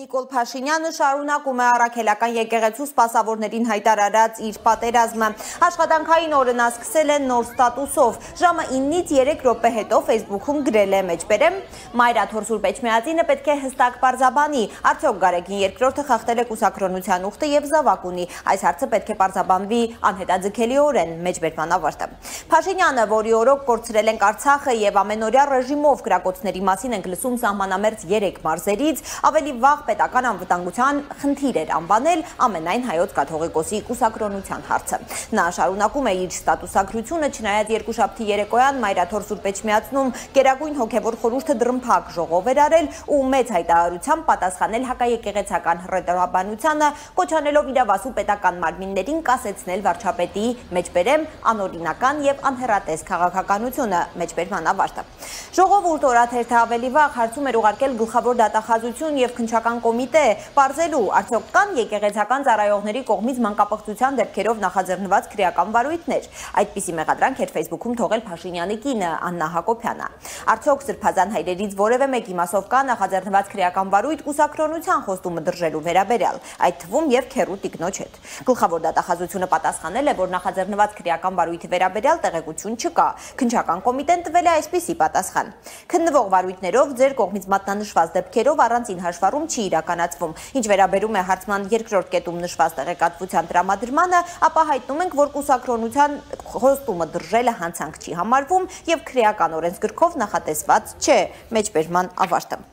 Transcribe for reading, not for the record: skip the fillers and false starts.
Նիկոլ Փաշինյանը շարունակում է առաքելական եկեղեցու սպասավորներին հայտարարած իր պատերազմը։ Աշխատանքային օրը նա սկսել է նոր ստատուսով։ Ժամը 9-ից 3 րոպե հետո Facebook-ում գրել է մեջբերեմ. Մայրաթոր Սուրբ Էջմիածինը պետք է հստակ պարզաբանի, արդյոք Գարեգին II-ը խախտել է կուսակրոնության ուխտը եւ զավակ ունի։ Այս հարցը պետք է պարզաբանվի անհետաձգելիորեն, մեջբերման ավարտը։ Փաշինյանը, որի օրոք կորցրել ենք Արցախը եւ ամենօրյա ռեժիմով գրակոծների մասին ենք լսում սահմանամերձ 3 մարզերից, ավելի վաղ պետական անվտանգության խնդիր էր անվանել ամենայն հայոց կաթողիկոսի կուսակրոնության հարցը։ Նա շարունակում է իր ստատուսագրությունը, չնայած երկուշաբթի երեկոյան Մայրաթոր Սուրբ Էջմիածնում Գերագույն հոգևոր խորհուրդը դրմփակ ժողով էր արել ու մեծ հայտարարությամբ պատասխանել հակաեկեղեցական հռետորաբանությանը, կոչանելով իրավասու պետական մարմիններին կասեցնել վարչապետի մեջբերեմ անօրինական եւ անհեռատես քաղաքականությունը, մեջբերման ավարտը։ Ժողովուրդ օրաթերթը ավելի վաղ հարցում էր ուղարկել գլխավոր դատախազություն եւ քննչական կոմիտե, պարզելու արդյոք կան եկեղեցական ծառայողների կողմից մանկապղծության դեպքերով նախաձեռնված քրեական վարույթներ։ Այդպիսի մեղադրանք էր Facebook-ում թողել Փաշինյանի կինը Աննա Հակոբյանը։ Արդյոք սրբազան հայրերից որևէ մեկի մասով կա նախաձեռնված քրեական վարույթ կուսակրոնության խոստումը դրժելու վերաբերյալ, այդ թվում եւ քերու տիկնոջ հետ։ Գլխավոր դատախազությունը պատասխանել է, որ նախաձեռնված քրեական վարույթի վերաբերյալ տեղեկություն չկա։ Քննչական կոմիտեն տվել է այսպիսի պատասխան. Քննվող վարույթներով ձեր կողմից մատնանշված դեպքերով առանցին հաշվառում չի իրականացվում։ Ինչ վերաբերում է հարցման երկրորդ կետում նշված տեղեկատվության տրամադրմանը, ապա հայտնում ենք, որ կուսակրոնության խոստումը դրժելը հանցանք չի համարվում եւ քրեական օրենսգրքով նախատեսված չէ, մեջբերման ավարտը։